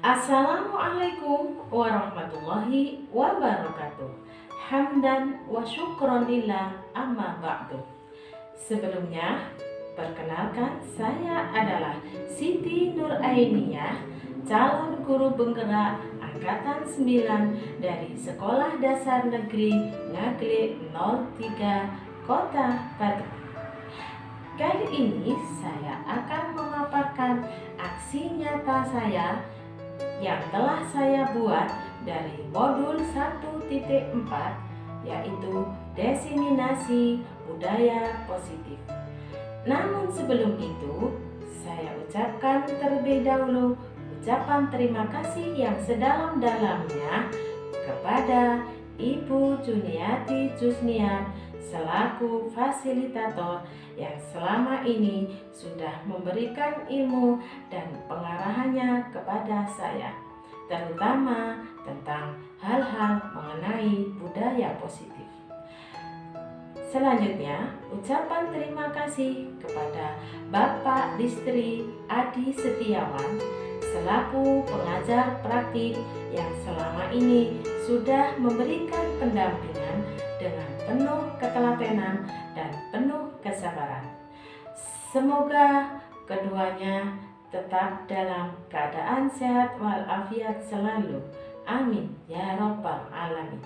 Assalamualaikum warahmatullahi wabarakatuh. Hamdan wa syukron lillah amma ba'du. Sebelumnya, perkenalkan saya adalah Siti Nurainiyah, calon guru penggerak angkatan 9 dari Sekolah Dasar Negeri Ngagle 03 Kota Batu. Kali ini saya akan memaparkan aksi nyata saya yang telah saya buat dari modul 1.4, yaitu diseminasi budaya positif. Namun sebelum itu, saya ucapkan terlebih dahulu ucapan terima kasih yang sedalam-dalamnya kepada Ibu Juniati Jusniar selaku fasilitator yang selama ini sudah memberikan ilmu dan pengarahannya kepada saya, terutama tentang hal-hal mengenai budaya positif. Selanjutnya, ucapan terima kasih kepada Bapak Distri Adi Setiawan selaku pengajar praktik yang selama ini sudah memberikan pendampingan dengan penuh ketelatenan dan penuh kesabaran. Semoga keduanya tetap dalam keadaan sehat walafiat selalu. Amin ya rabbal alamin.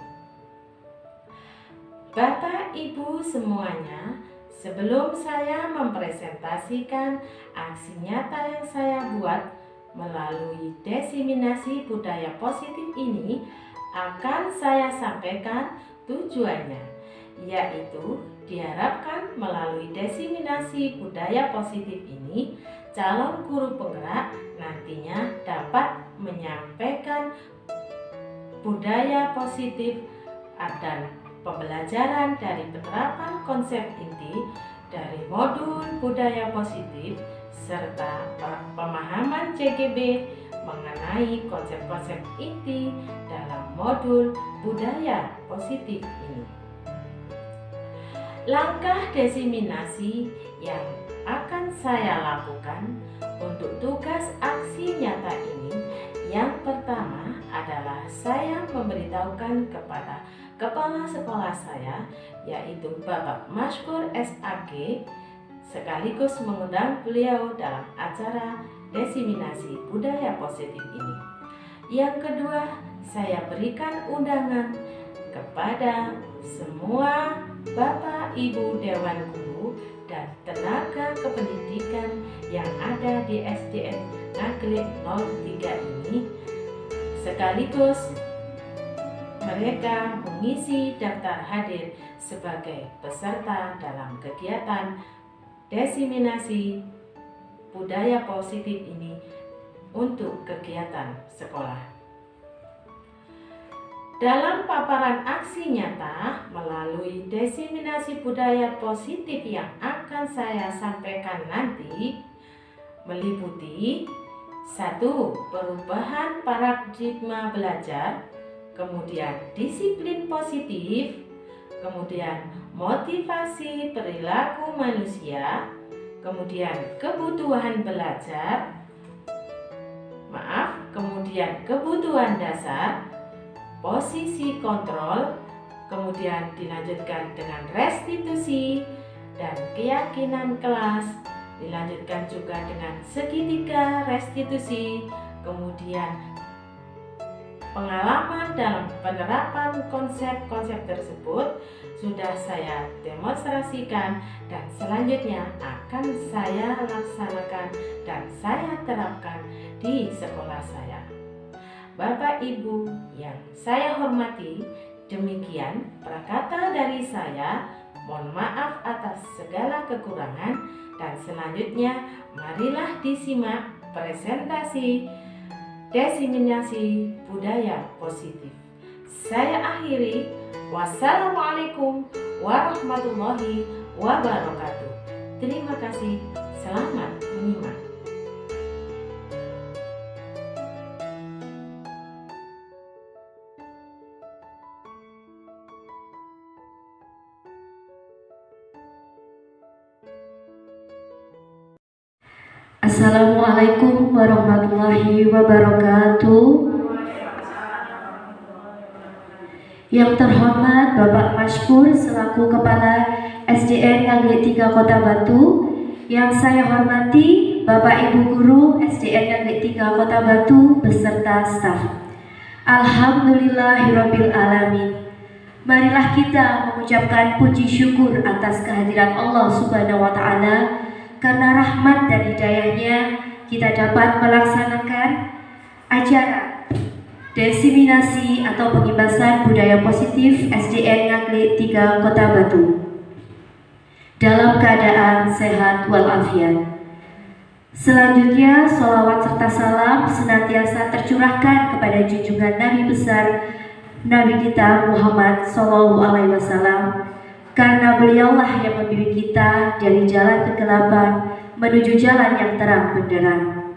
Bapak Ibu semuanya, sebelum saya mempresentasikan aksi nyata yang saya buat melalui diseminasi budaya positif ini, akan saya sampaikan tujuannya, yaitu diharapkan melalui diseminasi budaya positif ini, calon guru penggerak nantinya dapat menyampaikan budaya positif dan pembelajaran dari penerapan konsep inti dari modul budaya positif serta pemahaman CGB mengenai konsep-konsep inti dalam modul budaya positif ini. Langkah diseminasi yang akan saya lakukan untuk tugas aksi nyata ini, yang pertama adalah saya memberitahukan kepada kepala sekolah saya, yaitu Bapak Maskur SAG, sekaligus mengundang beliau dalam acara diseminasi budaya positif ini. Yang kedua, saya berikan undangan kepada semua Bapak Ibu Dewan Guru dan tenaga kependidikan yang ada di SDN Ngagle 03 ini, sekaligus mereka mengisi daftar hadir sebagai peserta dalam kegiatan diseminasi budaya positif ini untuk kegiatan sekolah. Dalam paparan aksi nyata melalui diseminasi budaya positif yang akan saya sampaikan nanti meliputi 1. Perubahan paradigma belajar, kemudian disiplin positif, kemudian motivasi perilaku manusia, kemudian kebutuhan belajar, kemudian kebutuhan dasar, posisi kontrol, kemudian dilanjutkan dengan restitusi dan keyakinan kelas, dilanjutkan juga dengan segitiga restitusi, kemudian pengalaman dalam penerapan konsep-konsep tersebut sudah saya demonstrasikan dan selanjutnya akan saya laksanakan dan saya terapkan di sekolah saya. Bapak Ibu yang saya hormati, demikian perkata dari saya. Mohon maaf atas segala kekurangan dan selanjutnya marilah disimak presentasi diseminasi budaya positif. Saya akhiri. Wassalamualaikum warahmatullahi wabarakatuh. Terima kasih. Selamat menyimak. Assalamualaikum warahmatullahi wabarakatuh. Yang terhormat Bapak Masykur selaku Kepala SDN Negeri 3 Kota Batu. Yang saya hormati Bapak Ibu Guru SDN Negeri 3 Kota Batu beserta staf. Alhamdulillahirabbil alamin. Marilah kita mengucapkan puji syukur atas kehadiran Allah Subhanahu wa taala, karena rahmat dan hidayahnya kita dapat melaksanakan acara diseminasi atau pengibasan budaya positif SDN Negeri 3 Kota Batu dalam keadaan sehat walafiat. Selanjutnya, sholawat serta salam senantiasa tercurahkan kepada junjungan Nabi besar Nabi kita Muhammad SAW, karena beliaulah yang membimbing kita dari jalan kegelapan menuju jalan yang terang benderang.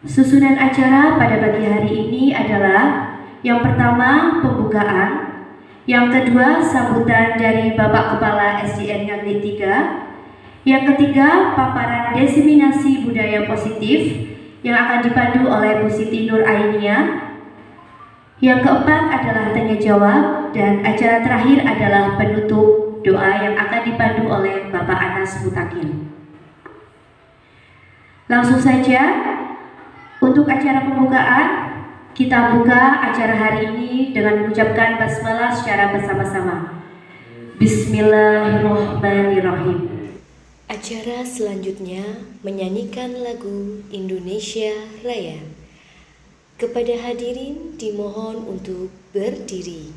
Susunan acara pada pagi hari ini adalah yang pertama pembukaan, yang kedua sambutan dari Bapak Kepala SDN Negeri 3, yang ketiga paparan diseminasi budaya positif yang akan dipandu oleh Bu Siti Nur Ainia, yang keempat adalah tanya jawab, dan acara terakhir adalah penutup doa yang akan dipandu oleh Bapak Anas Mutakin. Langsung saja. Untuk acara pembukaan, kita buka acara hari ini dengan mengucapkan basmalah secara bersama-sama. Bismillahirrahmanirrahim. Acara selanjutnya menyanyikan lagu Indonesia Raya. Kepada hadirin dimohon untuk berdiri.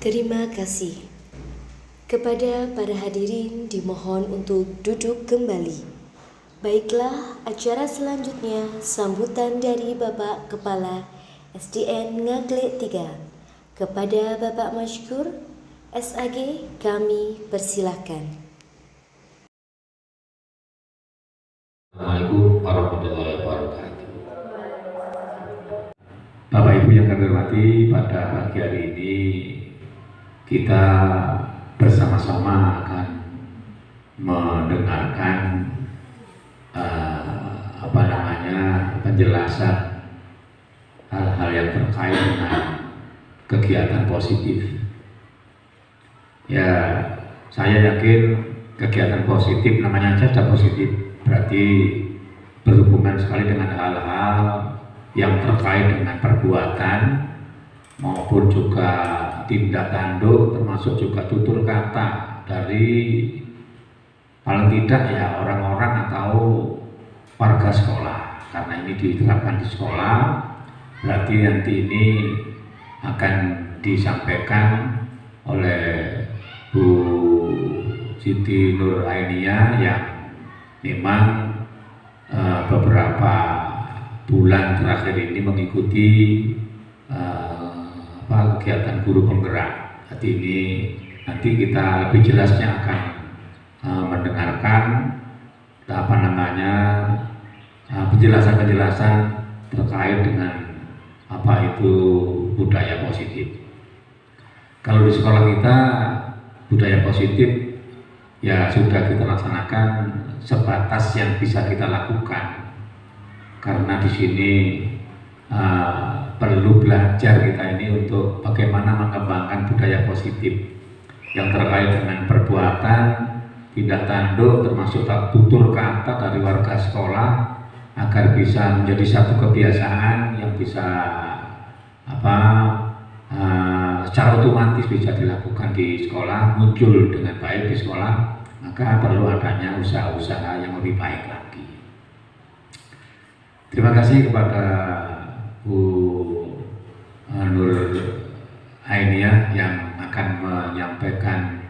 Terima kasih. Kepada para hadirin dimohon untuk duduk kembali. Baiklah, acara selanjutnya sambutan dari Bapak Kepala SDN Negeri 3. Kepada Bapak Masykur SAG kami persilahkan. Assalamualaikum warahmatullahi wabarakatuh. Bapak Ibu yang kami hormati, pada pagi hari ini kita bersama-sama akan mendengarkan penjelasan hal-hal yang terkait dengan kegiatan positif. Ya, saya yakin kegiatan positif namanya aja sudah positif, berarti berhubungan sekali dengan hal-hal yang terkait dengan perbuatan maupun juga tindak tanduk, termasuk juga tutur kata dari paling tidak ya orang-orang atau warga sekolah, karena ini diterapkan di sekolah. Berarti nanti ini akan disampaikan oleh Bu Siti Nur Ainiyah yang memang beberapa bulan terakhir ini mengikuti kegiatan guru penggerak. Jadi ini nanti kita lebih jelasnya akan mendengarkan penjelasan-penjelasan terkait dengan apa itu budaya positif. Kalau di sekolah kita budaya positif ya sudah kita laksanakan sebatas yang bisa kita lakukan, karena di sini perlu belajar kita ini untuk bagaimana mengembangkan budaya positif yang terkait dengan perbuatan tindak tanduk termasuk tutur kata dari warga sekolah agar bisa menjadi satu kebiasaan yang bisa secara otomatis bisa dilakukan di sekolah, muncul dengan baik di sekolah. Maka perlu adanya usaha-usaha yang lebih baik lagi. Terima kasih kepada Bu Nur Ainiyah yang akan menyampaikan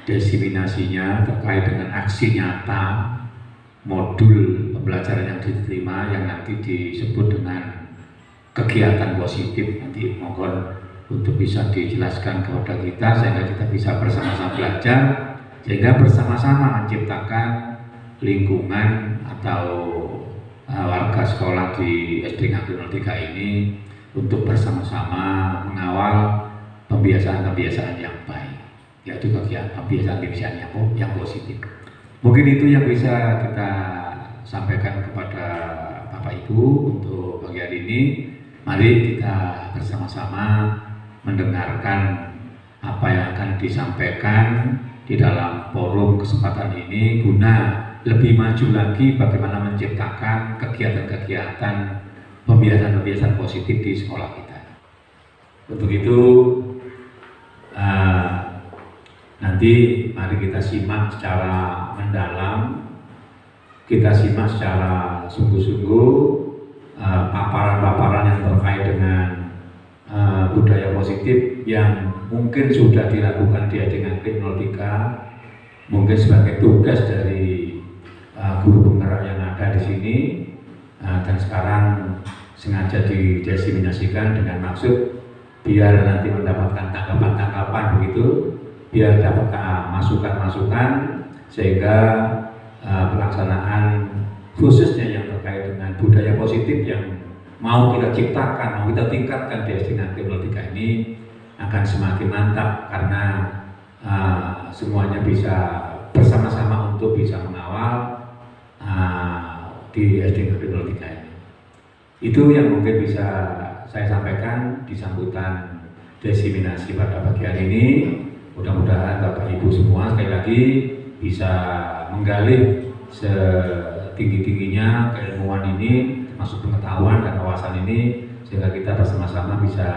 diseminasinya terkait dengan aksi nyata modul pembelajaran yang diterima yang nanti disebut dengan kegiatan positif. Nanti mohon untuk bisa dijelaskan kepada kita sehingga kita bisa bersama-sama belajar, sehingga bersama-sama menciptakan lingkungan atau warga sekolah di SD Negeri 03 ini untuk bersama-sama mengawal pembiasaan-pembiasaan yang baik, yaitu kebiasaan-kebiasaan yang positif. Mungkin itu yang bisa kita sampaikan kepada Bapak Ibu untuk pagi hari ini. Mari kita bersama-sama mendengarkan apa yang akan disampaikan di dalam forum kesempatan ini guna lebih maju lagi bagaimana menciptakan kegiatan-kegiatan pembiasaan-pembiasaan positif di sekolah kita. Untuk itu nanti mari kita simak secara mendalam, kita simak secara sungguh-sungguh paparan-paparan yang terkait dengan budaya positif yang mungkin sudah dilakukan di SD Negeri 03, mungkin sebagai tugas dari guru penggerak yang ada di sini, dan sekarang sengaja didiseminasikan dengan maksud biar nanti mendapatkan tanggapan-tanggapan begitu, biar dapat masukan-masukan sehingga pelaksanaan khususnya yang terkait dengan budaya positif yang mau kita ciptakan, mau kita tingkatkan di SD Negeri 03 ini akan semakin mantap, karena semuanya bisa bersama-sama untuk bisa mengawal di SD Negeri 03 ini. Itu yang mungkin bisa saya sampaikan di sambutan diseminasi pada pagi hari ini. Mudah-mudahan Bapak Ibu semua sekali lagi bisa menggali setinggi-tingginya keilmuan ini, termasuk pengetahuan dan wawasan ini, sehingga kita bersama-sama bisa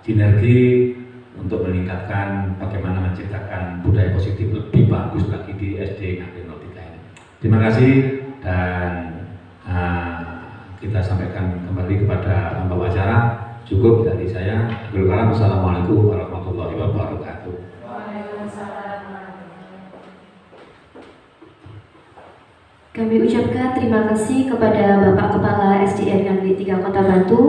sinergi untuk meningkatkan bagaimana menciptakan budaya positif lebih bagus lagi di SD Negeri 03 ini. Terima kasih, dan kita sampaikan kembali kepada pembawa acara. Cukup dari saya. Assalamualaikum warahmatullahi wabarakatuh. Kami ucapkan terima kasih kepada Bapak Kepala SDN Negeri 3 Kota Batu.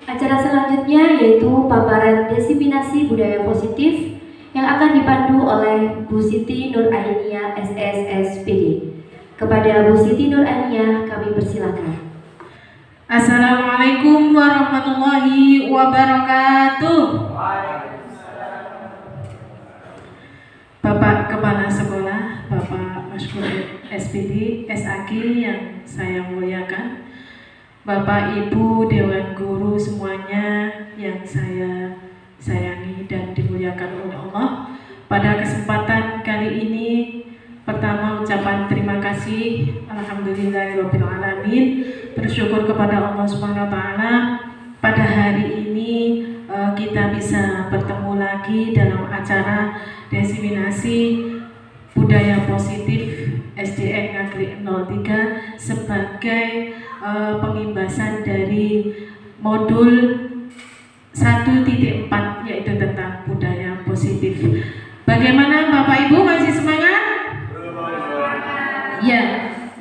Acara selanjutnya yaitu paparan diseminasi budaya positif yang akan dipandu oleh Bu Siti Nur Ainiyah SSSPD. Kepada Bu Siti Nur Ainiyah kami persilakan. Assalamualaikum warahmatullahi wabarakatuh. Bapak Kepala Sekolah, Bapak Maskur SPD, SAG yang saya muliakan, Bapak Ibu Dewan Guru semuanya yang saya sayangi dan dimuliakan oleh Allah. Pada kesempatan kali ini, pertama ucapan terima kasih, alhamdulillahirabbil alamin, bersyukur kepada Allah Subhanahu wa taala pada hari ini kita bisa bertemu lagi dalam acara diseminasi budaya positif SDN Negeri 03 sebagai pengimbasan dari modul 1.4 yaitu tentang budaya positif. Bagaimana Bapak Ibu, masih semangat? Ya,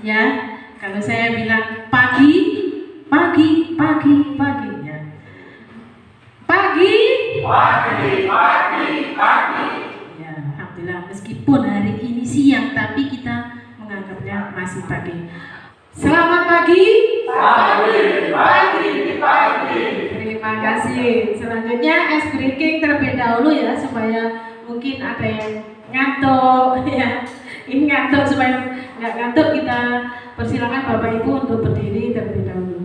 ya. Kalau saya bilang pagi, pagi, pagi, pagi, ya. Pagi, pagi, pagi, pagi. Ya, alhamdulillah. Meskipun hari ini siang, tapi kita menganggapnya masih pagi. Selamat pagi. Pagi, pagi, pagi. Terima kasih. Selanjutnya ice breaking terlebih dahulu ya, supaya mungkin ada yang ngantuk ya. Ini ngantuk, supaya nggak ngantuk kita persilakan Bapak Ibu untuk berdiri terlebih dahulu.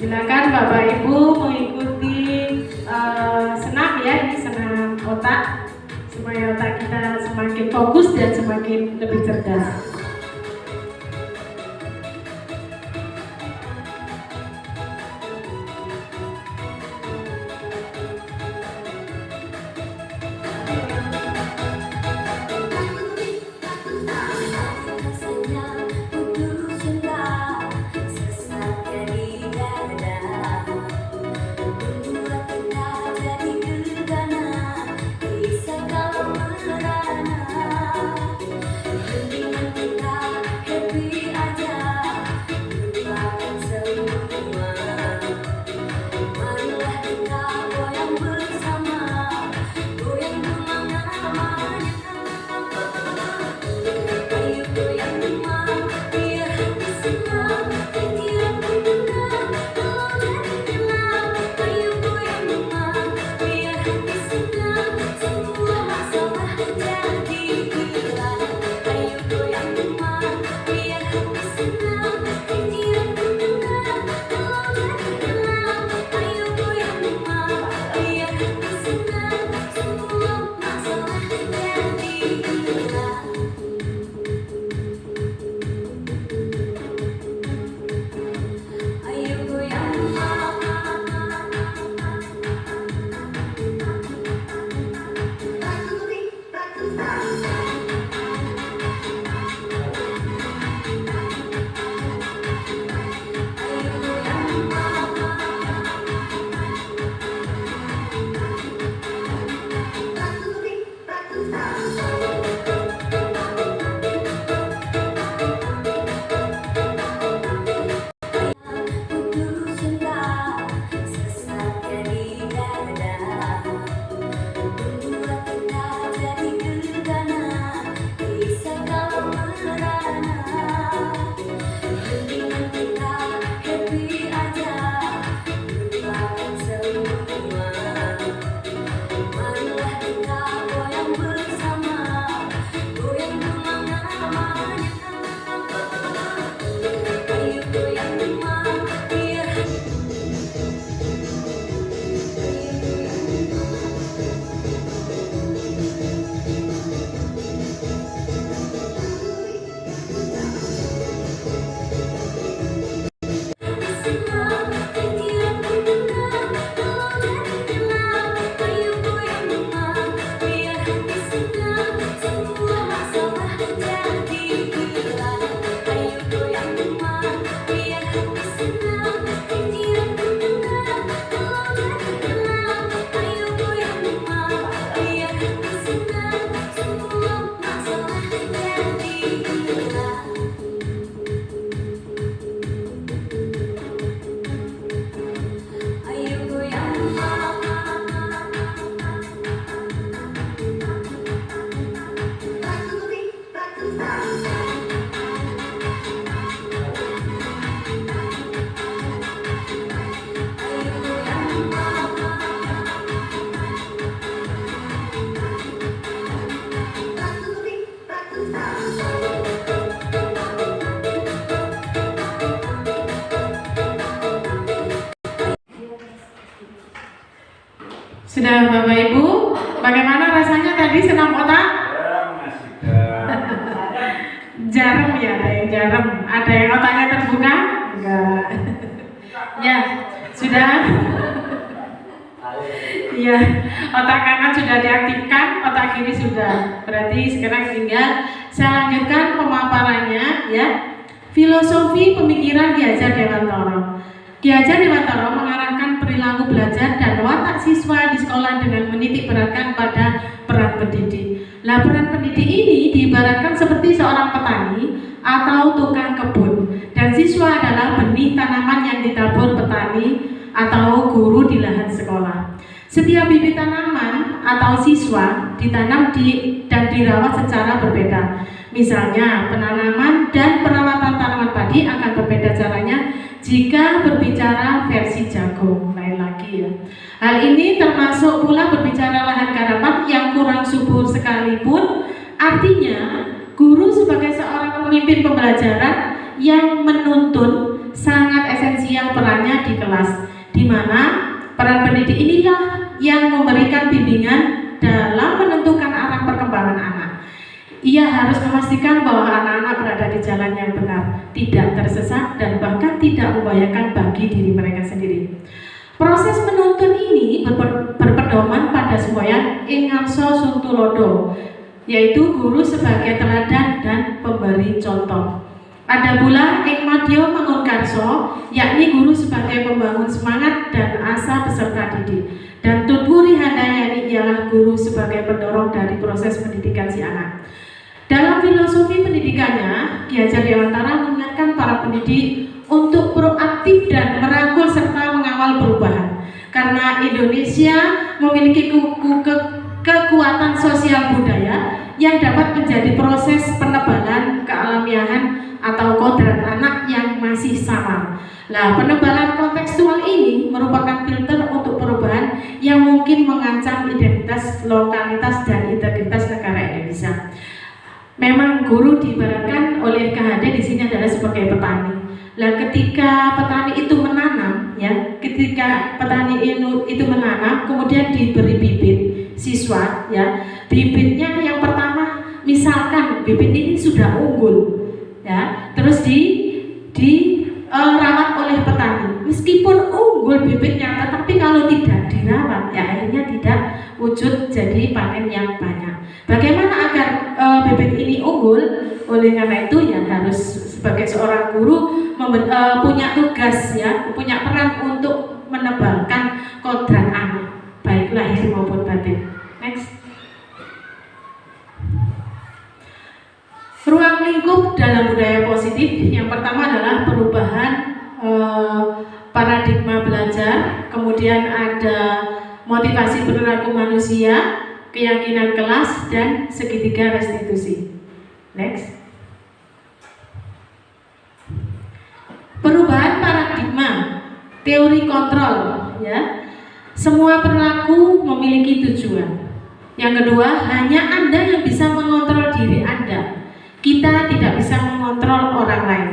Silakan Bapak Ibu mengikuti senam ya, ini senam otak, supaya otak kita semakin fokus dan semakin lebih cerdas. Sudah Bapak Ibu, bagaimana rasanya tadi senam otak? Jarang ya. jarem. Ada yang otaknya terbuka? Enggak. Ya, sudah. Iya, otak kanan sudah diaktifkan, otak kiri sudah. Berarti sekarang tinggal saya lanjutkan pemaparannya ya. Filosofi pemikiran Ki Hajar Dewantara. Ki Hajar Dewantara mengarahkan perilaku belajar dan watak siswa di sekolah dengan menitik beratkan pada peran pendidik. Nah, peran pendidik ini diibaratkan seperti seorang petani atau tukang kebun, dan siswa adalah benih tanaman yang ditabur petani atau guru di lahan sekolah. Setiap bibit tanaman atau siswa ditanam dan dirawat secara berbeda. Misalnya, penanaman dan perawatan tanaman padi akan berbeda caranya jika berbicara versi jagung. Lain lagi ya. Hal ini termasuk pula berbicara lahan garapan yang kurang subur sekalipun. Artinya, guru sebagai seorang pemimpin pembelajaran yang menuntun sangat esensial perannya di kelas, di mana peran pendidik inilah yang memberikan bimbingan dalam menentukan arah perkembangan anak. Ia harus memastikan bahwa anak-anak berada di jalan yang benar, tidak tersesat dan bahkan tidak membahayakan bagi diri mereka sendiri. Proses menuntun ini berpedoman pada semboyan ing ngarsa suntulodo, yaitu guru sebagai teladan dan pemberi contoh. Ada pula ing madya mangunkarso, yakni guru sebagai pembangun semangat dan asa peserta didik. Dan tutwuri handayani ialah guru sebagai pendorong dari proses pendidikan si anak. Dalam filosofi pendidikannya, Ki Hajar Dewantara mengingatkan para pendidik untuk proaktif dan merangkul serta mengawal perubahan. Karena Indonesia memiliki kekuatan sosial budaya yang dapat menjadi proses penebalan kealamiahan atau kodrat anak yang masih samar. Nah, penebalan kontekstual ini merupakan filter untuk perubahan yang mungkin mengancam identitas, lokalitas, dan integritas negara Indonesia. Memang guru diibaratkan oleh KHD di sini adalah sebagai petani. Nah, ketika petani itu menanam, ya, ketika petani itu menanam, kemudian diberi bibit siswa, ya, bibitnya yang pertama, misalkan bibit ini sudah unggul, ya, terus dirawat oleh petani. Meskipun unggul bibitnya, tetapi kalau tidak dirawat, ya akhirnya tidak wujud jadi panen yang banyak. Bagaimana agar bibit ini unggul? Oleh karena itu ya harus sebagai seorang guru punya tugas, ya, punya peran untuk menebalkan kodrat anak, baik lahir maupun batin. Next. Ruang lingkup dalam budaya positif yang pertama adalah perubahan paradigma belajar, kemudian ada motivasi perilaku manusia, keyakinan kelas, dan segitiga restitusi. Next. Perubahan paradigma, teori kontrol, ya. Semua perilaku memiliki tujuan. Yang kedua, hanya Anda yang bisa mengontrol diri Anda. Kita tidak bisa mengontrol orang lain.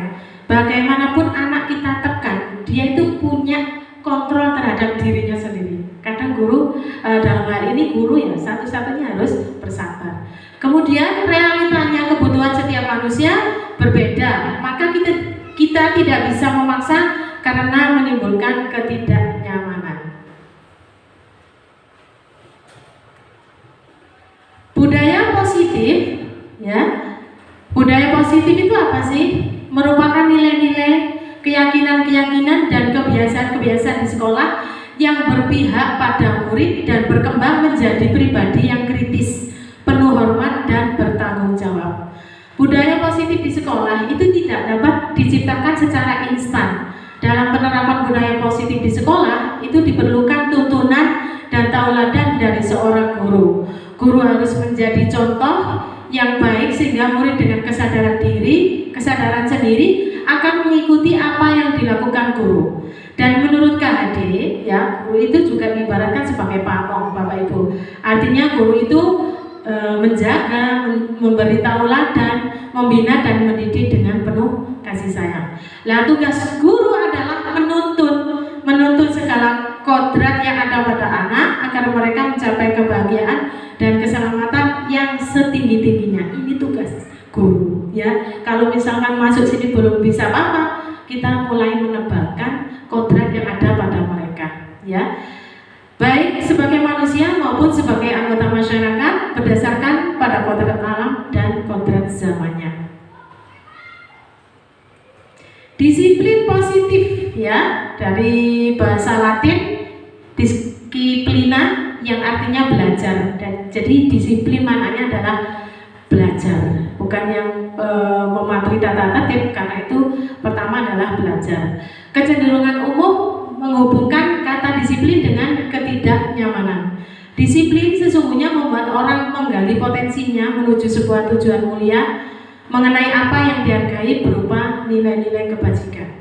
Bagaimanapun anak kita tekan, dia itu punya kontrol terhadap dirinya sendiri. Kadang guru, dalam hal ini guru ya satu-satunya harus bersabar. Kemudian realitanya kebutuhan setiap manusia berbeda, maka kita tidak bisa memaksa karena menimbulkan ketidaknyamanan. Budaya positif, ya. Budaya positif itu apa sih? Merupakan nilai-nilai, keyakinan-keyakinan dan kebiasaan-kebiasaan di sekolah yang berpihak pada murid dan berkembang menjadi pribadi yang kritis, penuh hormat dan bertanggung jawab. Budaya positif di sekolah itu tidak dapat diciptakan secara instan. Dalam penerapan budaya positif di sekolah itu diperlukan tuntunan dan tauladan dari seorang guru. Guru harus menjadi contoh yang baik sehingga murid dengan kesadaran sendiri akan mengikuti apa yang dilakukan guru. Dan menurut KHD, ya, guru itu juga diibaratkan sebagai pamong, Bapak Ibu. Artinya guru itu menjaga, memberi tauladan, membina dan mendidik dengan penuh kasih sayang. Nah, tugas guru adalah menuntun segala kodrat yang ada pada anak agar mereka mencapai kebahagiaan dan keselamatan yang setinggi-tingginya. Ini tugas guru, ya. Kalau kalau misalkan masuk sini belum bisa apa-apa, kita mulai menebalkan kodrat yang ada pada mereka, ya. Baik sebagai manusia maupun sebagai anggota masyarakat berdasarkan pada kodrat alam dan kodrat zamannya. Disiplin positif, ya, dari bahasa Latin disciplina yang artinya belajar. Dan jadi disiplin maknanya adalah belajar, bukan yang mematuhi tata tertib, karena itu pertama adalah belajar. Kecenderungan umum menghubungkan kata disiplin dengan ketidaknyamanan. Disiplin sesungguhnya membuat orang menggali potensinya menuju sebuah tujuan mulia mengenai apa yang dihargai berupa nilai-nilai kebajikan.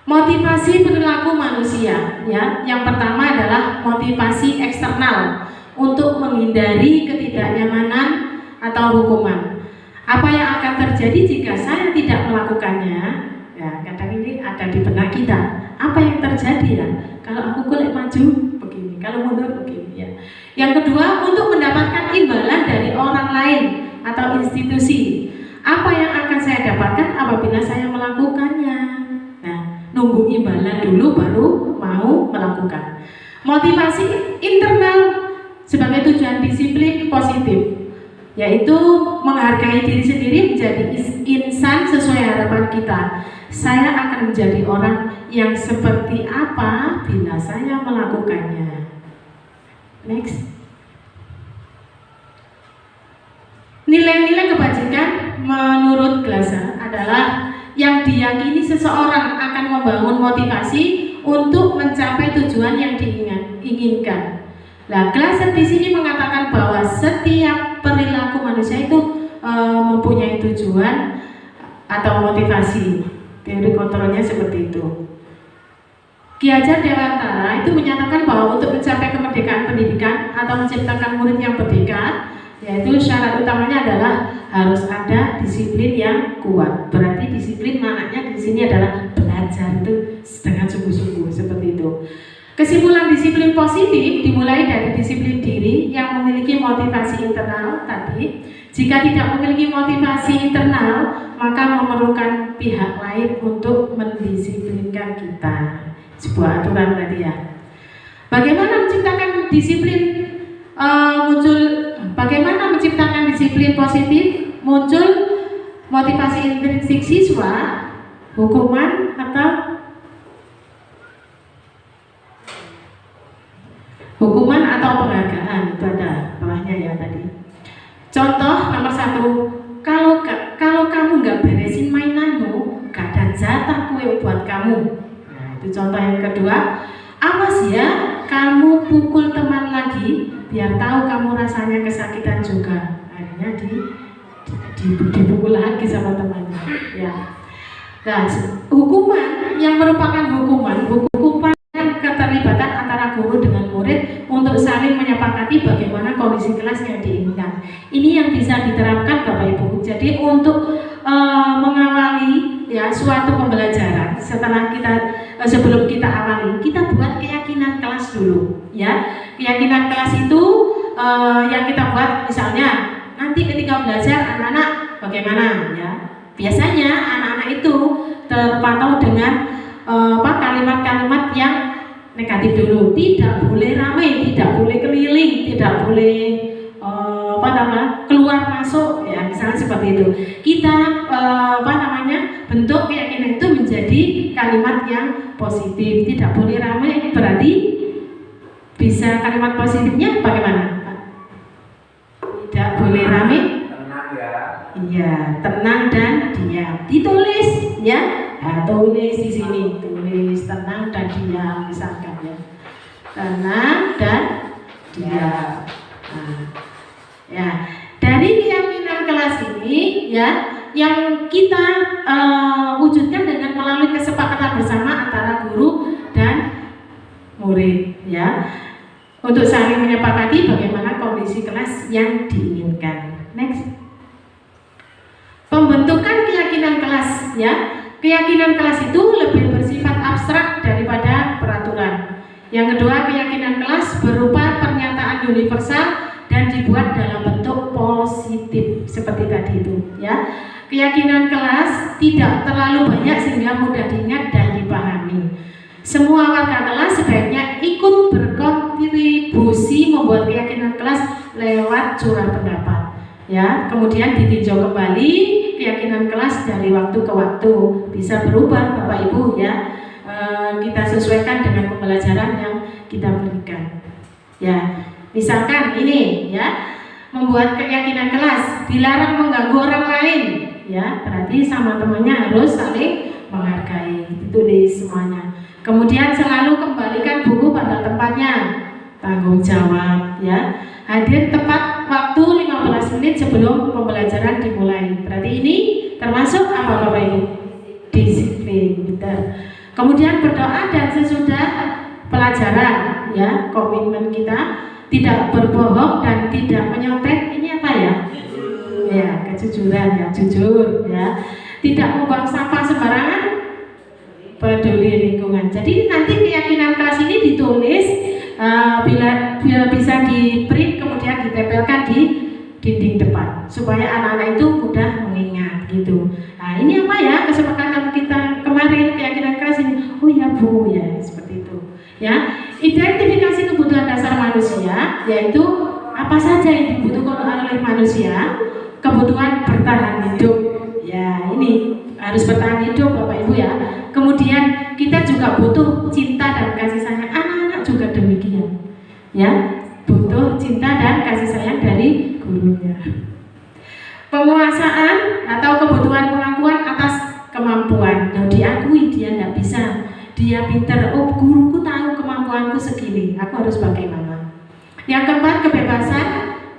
Motivasi perilaku manusia, ya. Yang pertama adalah motivasi eksternal untuk menghindari ketidaknyamanan atau hukuman. Apa yang akan terjadi jika saya tidak melakukannya? Ya, kadang ini ada di benak kita. Apa yang terjadi ya? Kalau aku kulit maju begini, kalau mundur begini, ya. Yang kedua, untuk mendapatkan imbalan dari orang lain atau institusi. Apa yang akan saya dapatkan apabila saya melakukannya? Nah, nunggu imbalan dulu baru mau melakukan. Motivasi internal sebagai tujuan disiplin positif, yaitu menghargai diri sendiri, menjadi insan sesuai harapan kita. Saya akan menjadi orang yang seperti apa bila saya melakukannya. Next. Nilai-nilai kebajikan menurut Glasser adalah yang diyakini seseorang akan membangun motivasi untuk mencapai tujuan yang diinginkan. Nah, Glasser di sini mengatakan bahwa setiap perilaku manusia itu mempunyai tujuan atau motivasi. Teori kontrolnya seperti itu. Ki Hajar Dewantara itu menyatakan bahwa untuk mencapai kemerdekaan pendidikan atau menciptakan murid yang merdeka, yaitu syarat utamanya adalah harus ada disiplin yang kuat. Berarti disiplin maknanya di sini adalah belajar itu dengan sungguh-sungguh, seperti itu. Kesimpulan disiplin positif dimulai dari disiplin diri yang memiliki motivasi internal tadi. Jika tidak memiliki motivasi internal, maka memerlukan pihak lain untuk mendisiplinkan kita. Sebuah aturan berarti ya. Bagaimana menciptakan disiplin Bagaimana menciptakan disiplin positif? Muncul motivasi intrinsik siswa, hukuman atau penghargaan. Itu ada bawahnya ya tadi. Contoh nomor 1, kalau kamu nggak beresin mainanmu, gak ada jatah kue buat kamu. Nah, itu contoh yang kedua. Awas ya, kamu pukul teman lagi, biar tahu kamu rasanya kesakitan juga. Akhirnya dipukul lagi sama temannya. Ya. Nah, hukuman yang merupakan hukuman keterlibatan antara guru dengan murid untuk saling menyepakati bagaimana kondisi kelas yang diinginkan. Ini yang bisa diterapkan Bapak Ibu. Jadi untuk mengawali ya suatu pembelajaran, sebelum kita awali, kita buat keyakinan kelas dulu, ya. Keyakinan kelas itu yang kita buat, misalnya nanti ketika belajar anak-anak bagaimana, ya. Biasanya anak-anak itu terpantau dengan kalimat-kalimat yang negatif dulu. Tidak boleh ramai, tidak boleh keliling, tidak boleh keluar masuk, ya, misalnya seperti itu. Kita bentuk keyakinan itu menjadi kalimat yang positif. Tidak boleh ramai berarti bisa kalimat positifnya bagaimana? Tidak boleh ramai. Tenang ya. Iya, tenang dan diam. Ditulis ya. Nah, tulis di sini, tulis tenang dan diam misalkan ya. Tenang dan diam. Nah, ya, dari keyakinan kelas ini ya, yang kita wujudkan dengan melalui kesepakatan bersama antara guru dan murid, ya, untuk saling menyepakati bagaimana kondisi kelas yang diinginkan. Next. Pembentukan keyakinan kelas, ya. Keyakinan kelas itu lebih bersifat abstrak daripada peraturan. Yang kedua, keyakinan kelas berupa pernyataan universal dan dibuat dalam bentuk positif seperti tadi itu ya. Keyakinan kelas tidak terlalu banyak sehingga mudah diingat dan dipahami. Semua warga kelas sebaiknya ikut berkontribusi membuat keyakinan kelas lewat curah pendapat ya. Kemudian ditinjau kembali keyakinan kelas dari waktu ke waktu, bisa berubah Bapak Ibu ya. Kita sesuaikan dengan pembelajaran yang kita berikan ya. Misalkan ini ya, membuat keyakinan kelas, dilarang mengganggu orang lain ya, berarti sama temannya harus saling menghargai, ditulis semuanya. Kemudian selalu kembalikan buku pada tempatnya, tanggung jawab ya. Hadir tepat waktu 15 menit sebelum pembelajaran dimulai. Berarti ini termasuk apa Bapak Ibu? Disiplin, betul. Kemudian berdoa dan sesudah pelajaran ya, komitmen kita tidak berbohong dan tidak menyontek. Ini apa ya? Ya, kejujuran ya, jujur ya. Tidak membuang sampah sembarangan, peduli lingkungan. Jadi nanti keyakinan kelas ini ditulis, bila bisa di print kemudian ditempelkan di dinding depan supaya anak-anak itu mudah mengingat gitu. Nah ini apa ya kesepakatan kita kemarin keyakinan kelas ini? Oh ya Bu ya, seperti itu ya. Identifikasi kebutuhan dasar manusia, yaitu apa saja yang dibutuhkan oleh manusia. Kebutuhan bertahan hidup ya, ini harus bertahan hidup Bapak Ibu ya. Kemudian kita juga butuh cinta dan kasih sayang, anak-anak juga demikian ya, butuh cinta dan kasih sayang dari gurunya. Penguasaan atau kebutuhan pengakuan atas kemampuan. Nah, diakui dia tidak bisa, dia pintar, oh guruku tahu kemampuanku segini, aku harus bagaimana. Yang keempat, kebebasan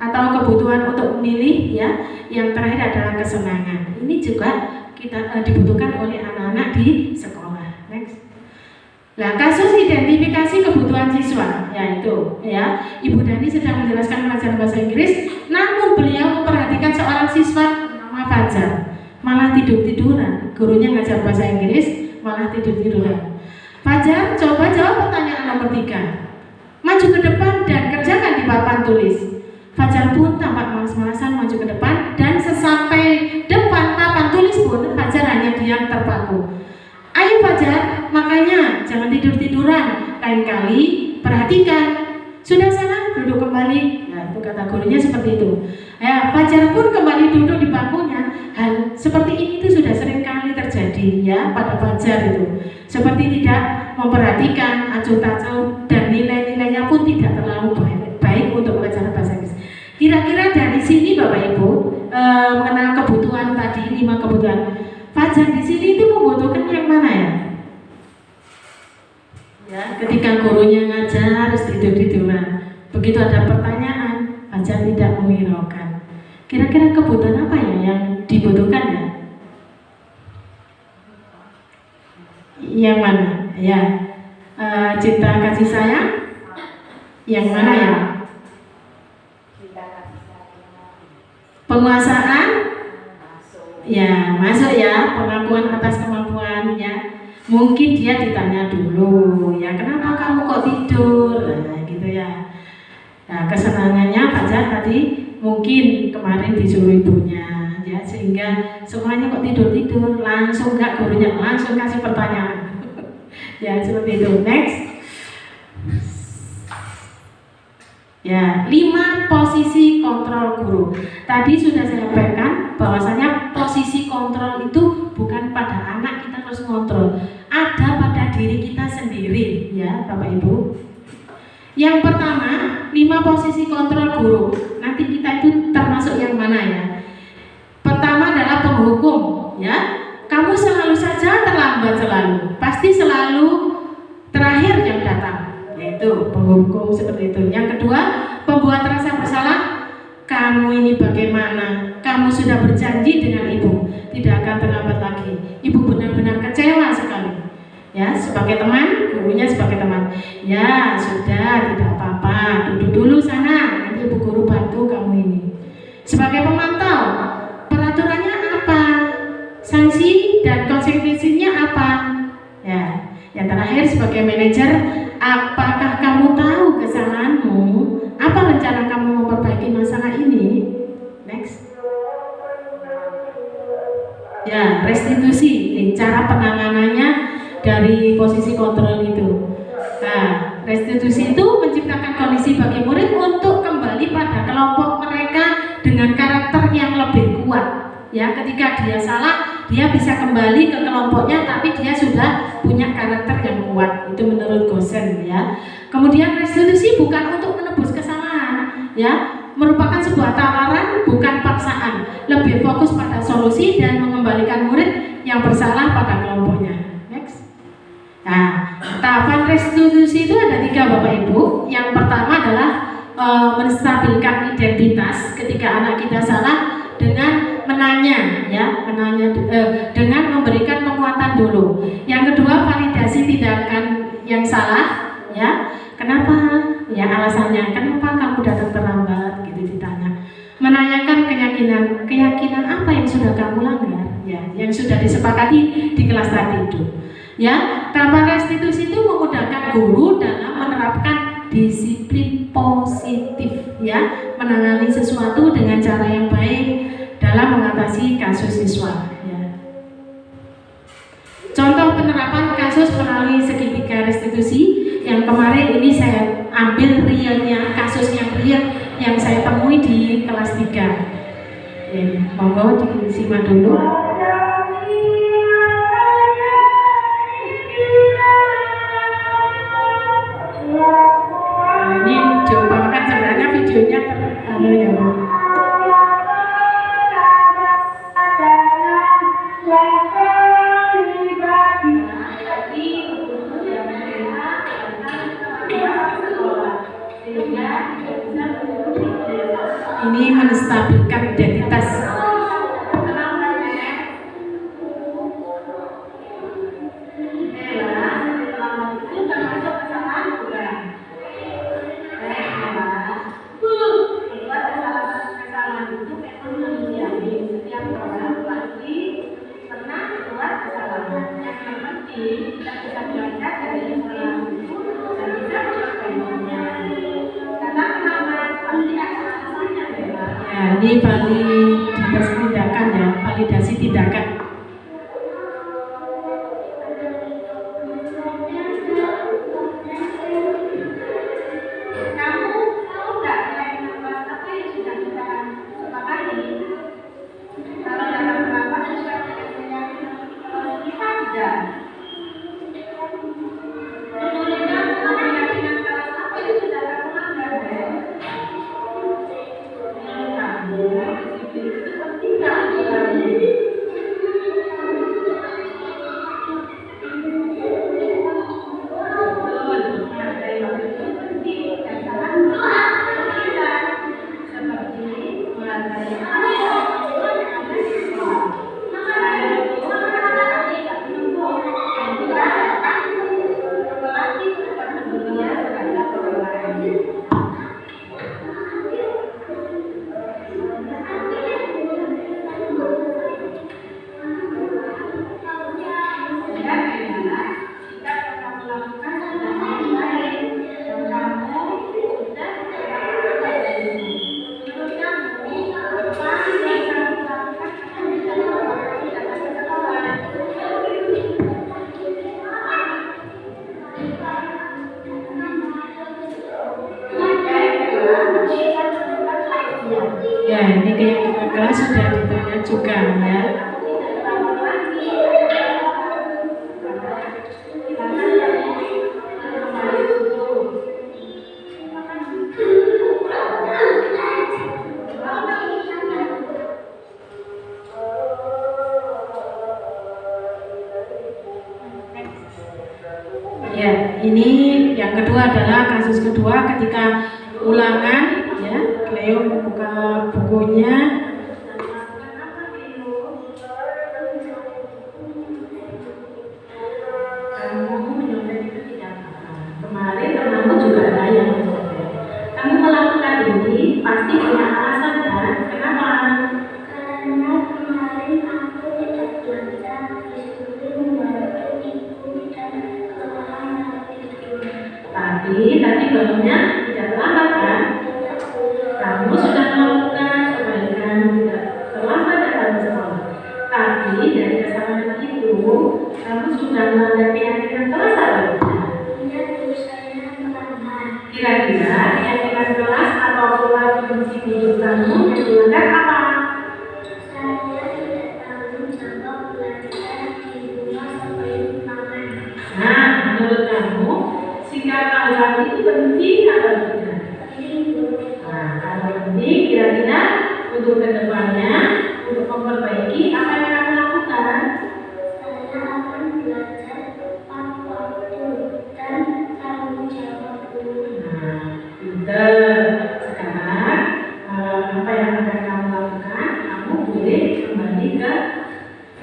atau kebutuhan untuk memilih ya. Yang terakhir adalah kesenangan. Ini juga kita dibutuhkan oleh anak-anak di sekolah. Next. Nah, kasus identifikasi kebutuhan siswa yaitu ya, Ibu Dani sedang menjelaskan pelajaran bahasa Inggris, namun beliau memperhatikan seorang siswa nama Fajar malah tidur-tiduran. Gurunya ngajar bahasa Inggris malah tidur-tiduran. Fajar, coba jawab pertanyaan nomor 3. Maju ke depan dan kerjakan di papan tulis. Fajar pun tampak malas-malasan maju ke depan, dan sesampai depan papan tulis pun Fajar hanya diam terpaku. Ayo Fajar, makanya jangan tidur-tiduran, lain kali perhatikan. Sudah sana, duduk kembali. Nah, itu kata gurunya seperti itu. Ya, Fajar pun kembali duduk di bangkunya. Hal seperti ini itu sudah sering kali terjadi ya pada Fajar itu. Seperti tidak memperhatikan acuh-tacuh dan nilai-nilainya pun tidak terlalu baik untuk pelajaran bahasa Inggris. Kira-kira dari sini Bapak Ibu mengenal kebutuhan tadi, 5 kebutuhan. Fajar di sini itu membutuhkan yang mana ya? Ya, ketika gurunya ngajar harus tidur-tiduran. Begitu ada pertanyaan, Fajar tidak menghiraukan. Kira-kira kebutuhan apa ya yang dibutuhkan ya? Yang mana? Ya, cinta kasih sayang. Yang mana ya? Penguasaan. Ya, masuk ya, pengakuan atas kemampuan ya. Mungkin dia ditanya dulu, ya kenapa kamu kok tidur? Nah, gitu ya. Nah, kesenangannya Fajar tadi mungkin kemarin disuruh ibunya, ya sehingga semuanya kok tidur-tidur, langsung nggak gurunya langsung kasih pertanyaan. Ya seperti itu. Next. Ya, 5 posisi kontrol guru. Tadi sudah saya sampaikan bahwasanya posisi kontrol itu bukan pada anak kita harus kontrol, ada pada diri kita sendiri, ya Bapak Ibu. Yang pertama, 5 posisi kontrol guru. Nanti kita itu termasuk yang mana ya? Pertama adalah penghukum, ya. Kamu selalu saja terlambat selalu, pasti selalu terakhir yang datang. Yaitu penghukum seperti itu. Yang kedua, pembuat rasa bersalah. Kamu ini bagaimana? Kamu sudah berjanji dengan ibu tidak akan terlambat lagi. Ibu benar-benar kecewa sekali. Ya, sebagai teman, gurunya sebagai teman. Ya, sudah tidak apa-apa. Duduk dulu sana. Nanti ibu guru bantu kamu ini. Sebagai pemantau, peraturannya apa? Sanksi dan konsekuensinya apa? Ya, yang terakhir sebagai manajer, apakah kamu tahu kesalahanmu? Apa rencana kamu memperbaiki Ya, restitusi, cara penanganannya dari posisi kontrol itu. Nah, restitusi itu menciptakan kondisi bagi murid untuk kembali pada kelompok mereka dengan karakter yang lebih kuat. Ya, ketika dia salah, dia bisa kembali ke kelompoknya, tapi dia sudah punya karakter yang kuat. Itu menurut Gosen, ya. Kemudian restitusi bukan untuk menebus kesalahan, ya, merupakan sebuah tawaran, bukan paksaan. Lebih fokus pada solusi dan mengembalikan murid yang bersalah pada kelompoknya. Next. Nah, tahapan restitusi itu ada 3, Bapak Ibu. Yang pertama adalah menstabilkan identitas ketika anak kita salah dengan menanya, ya, dengan memberikan penguatan dulu. Yang kedua, validasi tindakan yang salah, ya. Kenapa? Ya, alasannya kenapa kamu datang terlambat, gitu ditanya. Menanyakan keyakinan apa yang sudah kamu langgar, ya, yang sudah disepakati di kelas tadi itu. Ya, tahapan restitusi itu memudahkan guru dalam menerapkan disiplin positif, ya, menangani sesuatu dengan cara yang baik dalam mengatasi kasus siswa. Ya. Contoh penerapan kasus melalui segitiga restitusi yang kemarin ini saya ambil realnya, kasus yang real yang saya temui di kelas 3. Ya, monggo disimak dulu. Ini diumpamakan sebenarnya videonya ya, Bu. Ini menstabilkan identitas. Ya, ini validasi tindakan, ya, validasi tindakan. Ya, ini keyakinan kelas sudah ditanya juga, ya. Ya, ini yang kedua adalah kasus kedua ketika ulangan, ya. Cleo membuka bukunya. Kemarin temanmu juga ada yang mencoba. Kamu melakukan ini pasti punya alasan, kan? Kenapa? Karena kemarin aku tidak bisa disuruh membantu ibu dan kelelahan tidur. Tadi bangunnya tidak terlambat, kan? Kamu sudah melakukan kebaikan tidak terlambat dalam sekolah. Tapi dari kesalahan yang dengan kelas atau pola prinsip hidup kamu menggunakan apa? Saya tidak tanggung jawab belajar di rumah sebelum taman. Nah, menurut kamu sikap tanggung itu penting atau tidak? Nah, kalau penting, kira-kira untuk kedepannya, untuk memperbaiki apa yang kamu lakukan? Saya akan belajar tepat waktu dan tanggung jawab dulu. Nah, pinter. Sekarang apa yang akan kamu lakukan? Kamu boleh kembali ke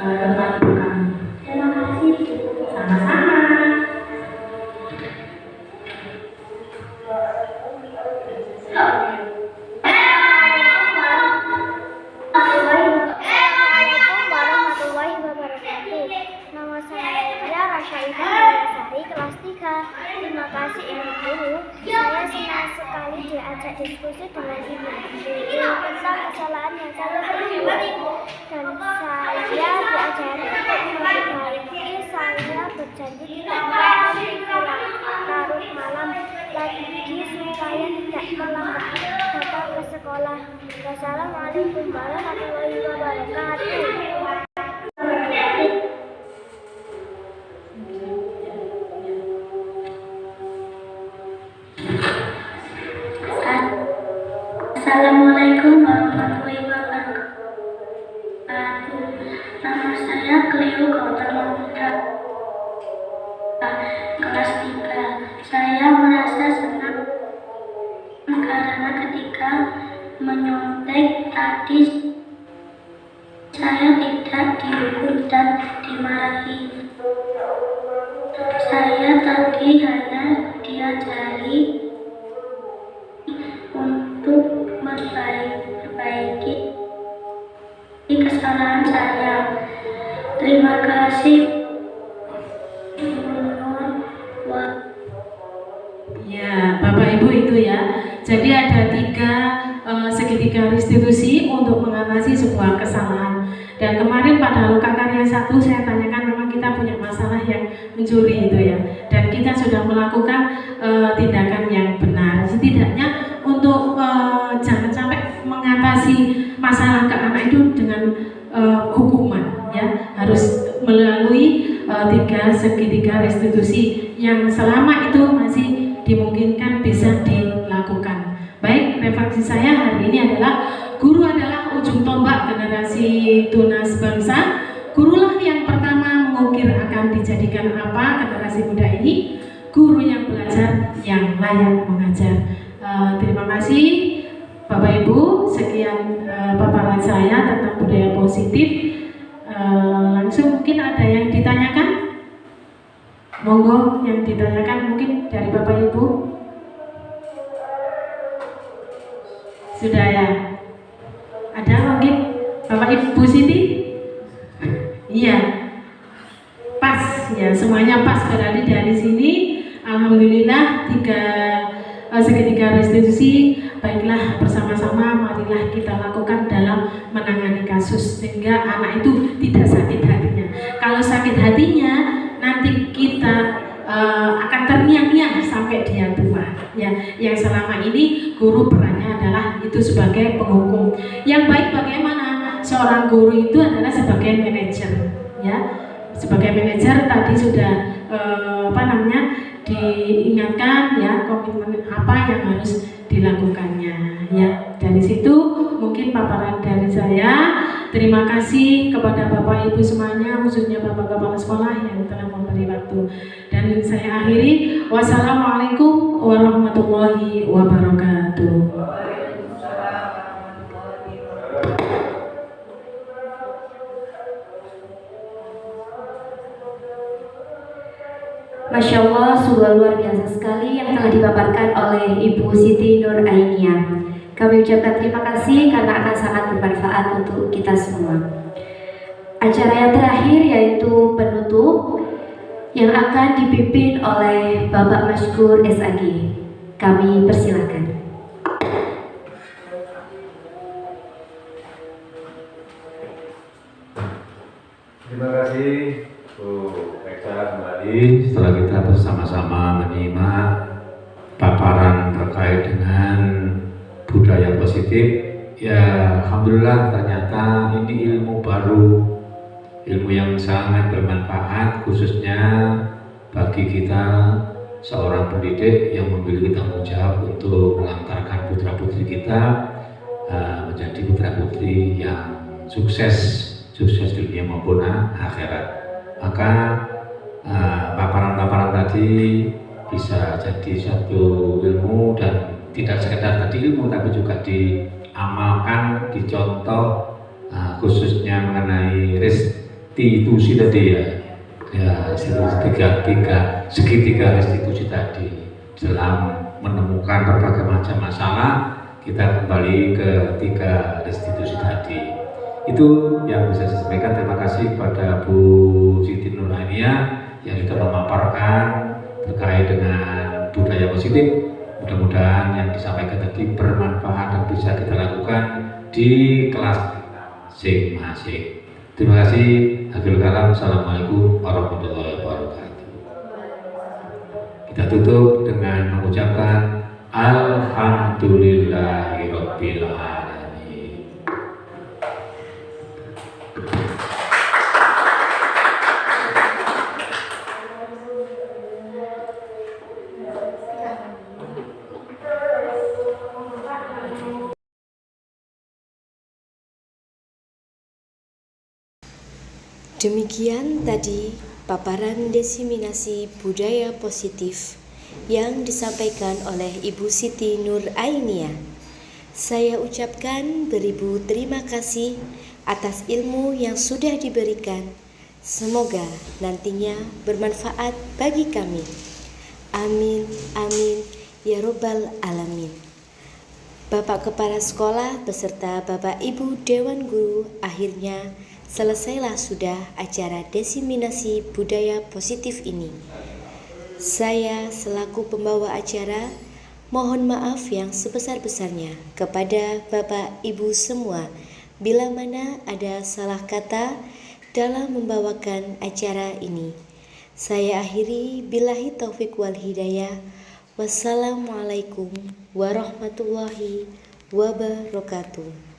tempat duduk kamu. Terima kasih, Bu. Sama-sama. Assalamualaikum warahmatullahi wabarakatuh. Nama saya Rasya Sari, kelas 3. Terima kasih Ibu Guru. Saya senang sekali diajak diskusi dengan Ibu Guru tentang kesalahan yang saya perbuat. Dan saya diajari untuk memperbaiki. Saya berjanji tidak melakukan pikiran larut malam lagi supaya tidak terlambat datang ke sekolah. Wassalamualaikum warahmatullahi wabarakatuh. Assalamualaikum warahmatullahi wabarakatuh. Nama saya Cleo Gautama Putra, kelas 3. Saya merasa senang karena ketika menyontek tadi saya tidak dihukum dan dimarahi. Saya tadi hanya diajari untuk memperbaiki kesalahan saya. Terima kasih. Ya, Bapak Ibu itu ya. Jadi ada segitiga restitusi untuk mengatasi sebuah kesalahan. Dan kemarin pada Loka Karya 1 saya tanyakan memang kita punya masalah yang mencuri itu ya. Dan kita sudah melakukan tindakan yang benar. Setidaknya untuk jangan sampai mengatasi masalah ke anak itu dengan hukuman ya. Harus melalui segitiga restitusi yang selama itu masih dimungkinkan bisa dilakukan. Baik, refleksi saya hari ini adalah guru adalah ujung tombak generasi tunas bangsa. Gurulah yang pertama mengukir akan dijadikan apa generasi muda ini. Guru yang belajar yang layak mengajar. Terima kasih Bapak Ibu. Sekian paparan saya tentang budaya positif. Langsung mungkin ada yang ditanyakan? Monggo yang ditanyakan mungkin dari Bapak Ibu. Sudah ya? Ada mungkin Bapak Ibu Siti? Iya. Pas ya, semuanya pas berarti dari sini. Alhamdulillah segitiga restitusi. Baiklah, bersama-sama marilah kita lakukan dalam menangani kasus sehingga anak itu tidak sakit hatinya. Kalau sakit hatinya nanti kita akan terngiang-ngiang sampai dia tua ya. Yang selama ini guru perannya adalah itu sebagai penghukum. Yang baik bagaimana? Seorang guru itu adalah sebagai manajer ya. Sebagai manajer tadi sudah diingatkan ya komitmen apa yang harus dilakukannya ya. Dari situ mungkin paparan dari saya. Terima kasih kepada Bapak Ibu semuanya, khususnya Bapak Kepala Sekolah yang telah memberi waktu. Dan saya akhiri, wassalamualaikum warahmatullahi wabarakatuh. Masya Allah, sungguh luar biasa sekali yang telah dipaparkan oleh Ibu Siti Nur Ainia. Kami ucapkan terima kasih karena akan sangat bermanfaat untuk kita semua. Acara yang terakhir yaitu penutup yang akan dipimpin oleh Bapak Maskur SAG. Kami persilakan. Terima kasih Bu Reksa kembali setelah kita bersama-sama menyimak paparan terkait positif. Ya alhamdulillah ternyata ini ilmu baru, ilmu yang sangat bermanfaat khususnya bagi kita seorang pendidik yang memiliki tanggung jawab untuk mengantarkan putra-putri kita menjadi putra-putri yang sukses dunia maupun akhirat. Maka paparan-paparan tadi bisa jadi satu ilmu dan tidak sekedar tadi ilmu tapi juga diamalkan, dicontoh khususnya mengenai restitusi tadi ya segitiga restitusi tadi. Dalam menemukan berbagai macam masalah kita kembali ke 3 restitusi tadi. Itu yang bisa saya sampaikan. Terima kasih kepada Bu Siti Nurainiyah yang sudah memaparkan terkait dengan budaya positif. Mudah-mudahan yang disampaikan tadi bermanfaat dan bisa kita lakukan di kelas kita masing-masing. Terima kasih. Akhirul kalam. Assalamualaikum warahmatullahi wabarakatuh. Kita tutup dengan mengucapkan Alhamdulillahirabbil alamin. Demikian tadi paparan diseminasi budaya positif yang disampaikan oleh Ibu Siti Nurainiyah. Saya ucapkan beribu terima kasih atas ilmu yang sudah diberikan. Semoga nantinya bermanfaat bagi kami. Amin, amin, ya robbal alamin. Bapak Kepala Sekolah beserta Bapak Ibu Dewan Guru, akhirnya selesailah sudah acara diseminasi budaya positif ini. Saya selaku pembawa acara mohon maaf yang sebesar-besarnya kepada Bapak Ibu semua bila mana ada salah kata dalam membawakan acara ini. Saya akhiri billahi taufik wal hidayah. Wassalamualaikum warahmatullahi wabarakatuh.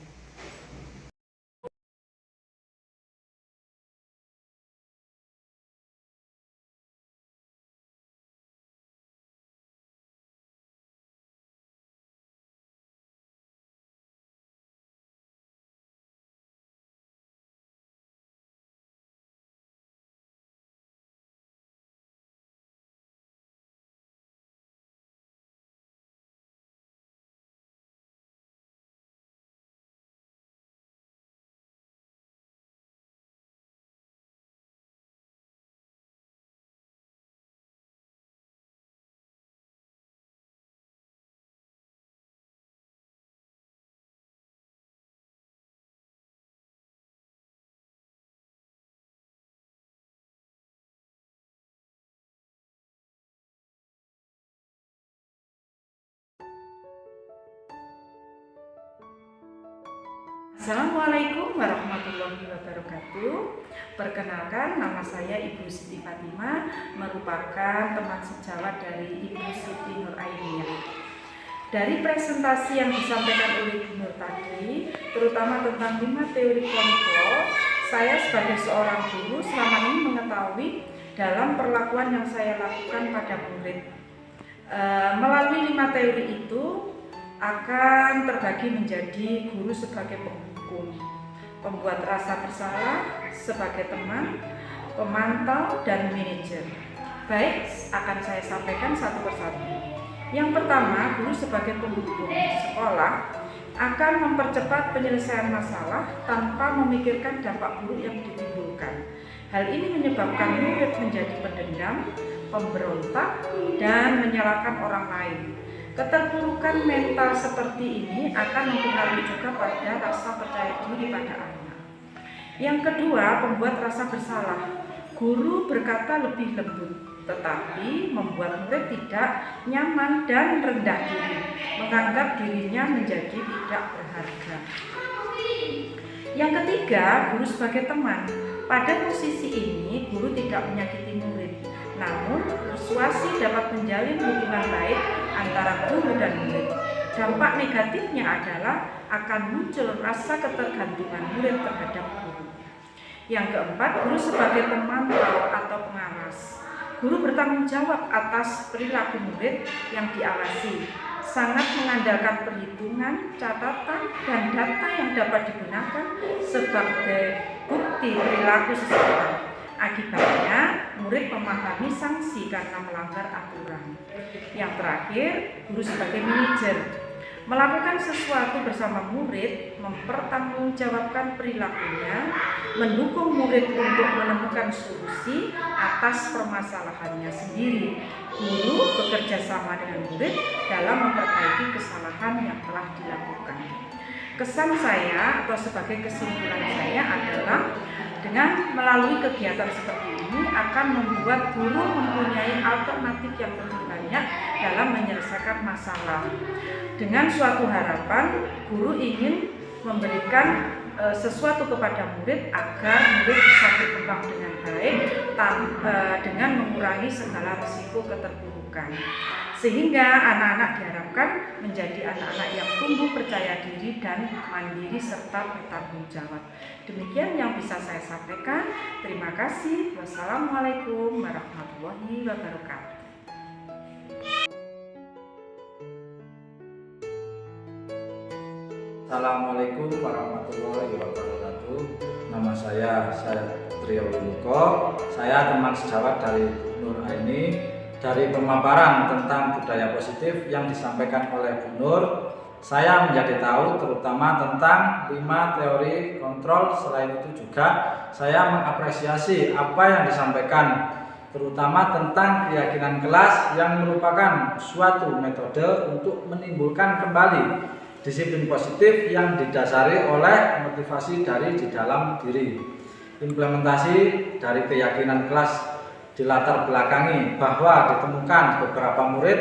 Assalamualaikum warahmatullahi wabarakatuh. Perkenalkan, nama saya Ibu Siti Fatimah, merupakan teman sejawat dari Ibu Siti Nurainiyah. Dari presentasi yang disampaikan oleh Bu Nur tadi, terutama tentang 5 teori kelompok, saya sebagai seorang guru selama ini mengetahui dalam perlakuan yang saya lakukan pada murid. Melalui 5 teori itu akan terbagi menjadi guru sebagai penghukum, pembuat rasa bersalah sebagai teman, pemantau, dan manajer. Baik, akan saya sampaikan satu persatu. Yang pertama, guru sebagai penghukum. Sekolah akan mempercepat penyelesaian masalah tanpa memikirkan dampak buruk yang ditimbulkan. Hal ini menyebabkan murid menjadi pendendam, pemberontak, dan menyalahkan orang lain. Keterpurukan mental seperti ini akan mempengaruhi juga pada rasa percaya diri pada anak. Yang kedua, pembuat rasa bersalah. Guru berkata lebih lembut, tetapi membuat murid tidak nyaman dan rendah diri, menganggap dirinya menjadi tidak berharga. Yang ketiga, guru sebagai teman. Pada posisi ini, guru tidak menyakiti murid, namun persuasi dapat menjalin hubungan baik antara guru dan murid. Dampak negatifnya adalah akan muncul rasa ketergantungan murid terhadap guru. Yang keempat, guru sebagai pemantau atau pengawas. Guru bertanggung jawab atas perilaku murid yang diawasi, sangat mengandalkan perhitungan, catatan, dan data yang dapat digunakan sebagai bukti perilaku seseorang. Akibatnya, murid memahami sanksi karena melanggar aturan. Yang terakhir, guru sebagai manajer. Melakukan sesuatu bersama murid, mempertanggungjawabkan perilakunya, mendukung murid untuk menemukan solusi atas permasalahannya sendiri. Guru bekerja sama dengan murid dalam memperbaiki kesalahan yang telah dilakukan. Kesan saya atau sebagai kesimpulan saya adalah dengan melalui kegiatan seperti ini akan membuat guru mempunyai alternatif yang lebih banyak dalam menyelesaikan masalah. Dengan suatu harapan, guru ingin memberikan sesuatu kepada murid agar murid bisa berkembang dengan baik dengan mengurangi segala risiko keterpurukan. Sehingga anak-anak diharapkan menjadi anak-anak yang tumbuh percaya diri dan mandiri serta bertanggung jawab. Demikian yang bisa saya sampaikan. Terima kasih. Wassalamualaikum warahmatullahi wabarakatuh. Assalamualaikum warahmatullahi wabarakatuh. Nama saya Trio Winuko. Saya teman sejawat dari Nur Aini. Dari pemaparan tentang budaya positif yang disampaikan oleh Bu Nur, saya menjadi tahu terutama tentang 5 teori kontrol. Selain itu juga saya mengapresiasi apa yang disampaikan, terutama tentang keyakinan kelas yang merupakan suatu metode untuk menimbulkan kembali disiplin positif yang didasari oleh motivasi dari di dalam diri. Implementasi dari keyakinan kelas dilatar belakangi bahwa ditemukan beberapa murid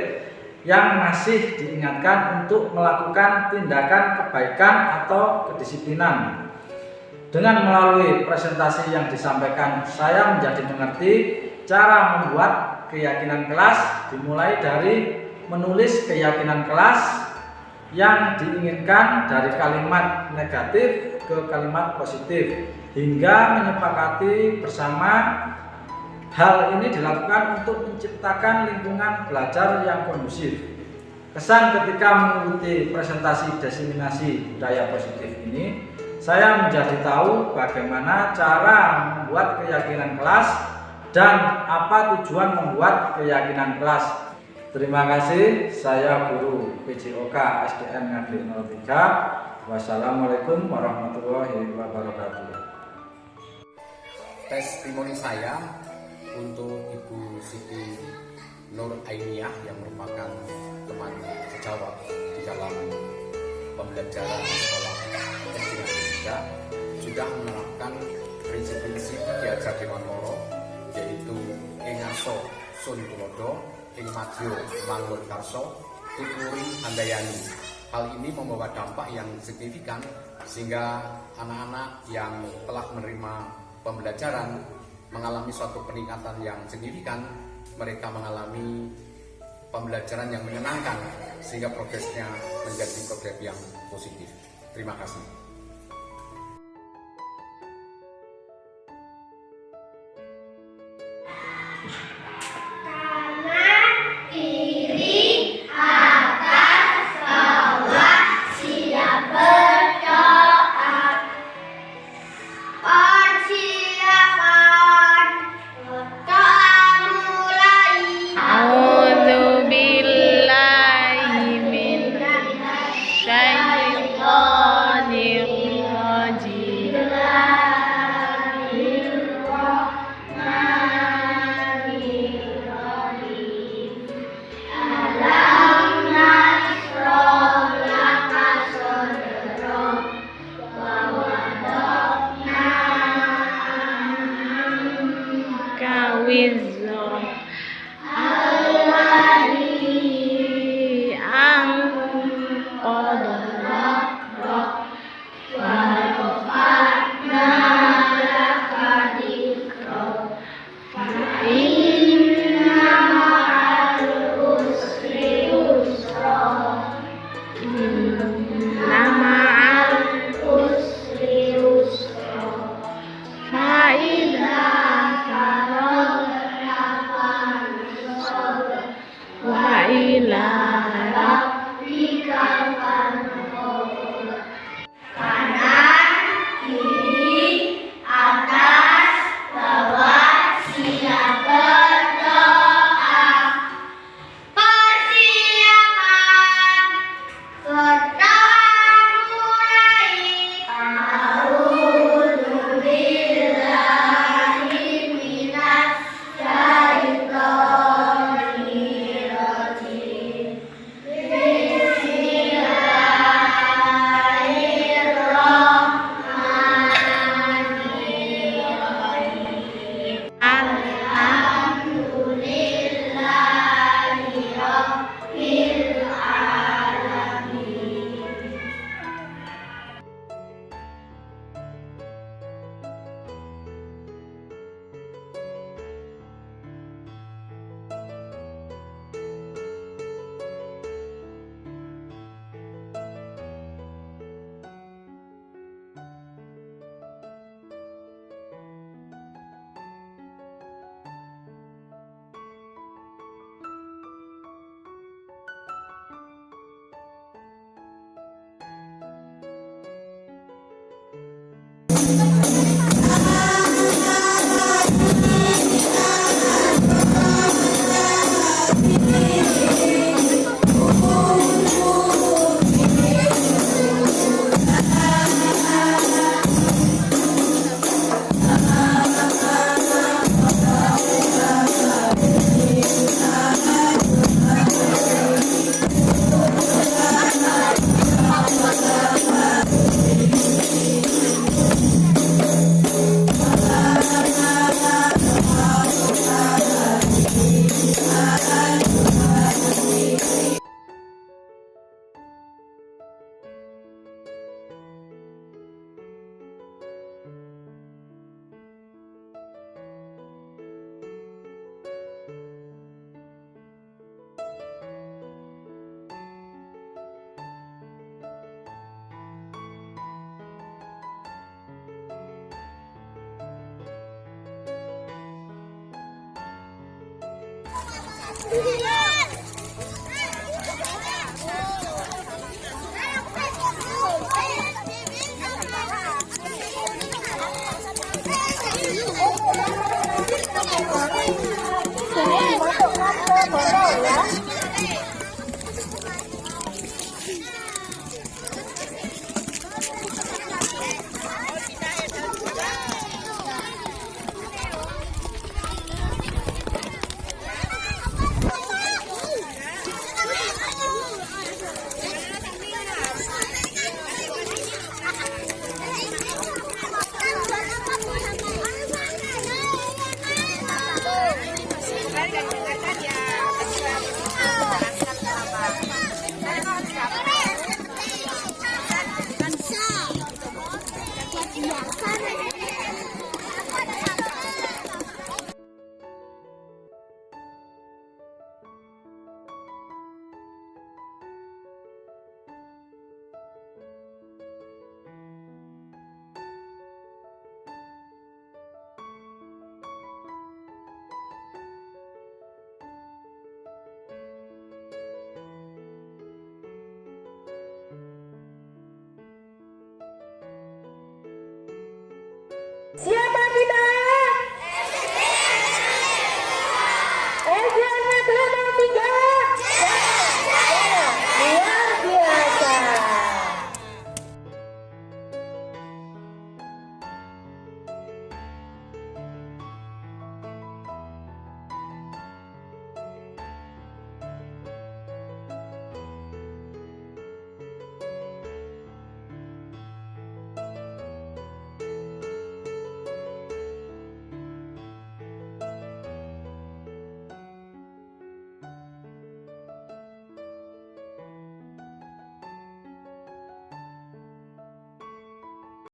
yang masih diingatkan untuk melakukan tindakan kebaikan atau kedisiplinan. Dengan melalui presentasi yang disampaikan, saya menjadi mengerti cara membuat keyakinan kelas, dimulai dari menulis keyakinan kelas yang diinginkan dari kalimat negatif ke kalimat positif, hingga menyepakati bersama. Hal ini dilakukan untuk menciptakan lingkungan belajar yang kondusif. Kesan ketika mengikuti presentasi diseminasi budaya positif ini, saya menjadi tahu bagaimana cara membuat keyakinan kelas dan apa tujuan membuat keyakinan kelas. Terima kasih, saya Guru PJOK SDN Ngaglik 03. Wassalamualaikum warahmatullahi wabarakatuh. Testimoni saya untuk Ibu Siti Nur Ainiyah yang merupakan teman sejawat di dalam pembelajaran sekolah SD 3 sudah menerapkan prinsip-prinsip Diajar Dewan Loro, yaitu ing aso sun tulodo, ing madya mangun karso, tuturi handayani. Hal ini membawa dampak yang signifikan sehingga anak-anak yang telah menerima pembelajaran mengalami suatu peningkatan yang signifikan. Mereka mengalami pembelajaran yang menyenangkan sehingga progresnya menjadi progres yang positif. Terima kasih. Syaitanir Nama al-usri yusra. Fa'idha faragta fansab. Wa ila rabbika farghab. Kanan, kiri, atas, bawah, siap berdoa. Persiapan berdoa mulai. A'udzubillahi minas syaitonir rajim. Bismillahirrahmanirrahim. Alhamdulillahi rabbil alamin. Siap.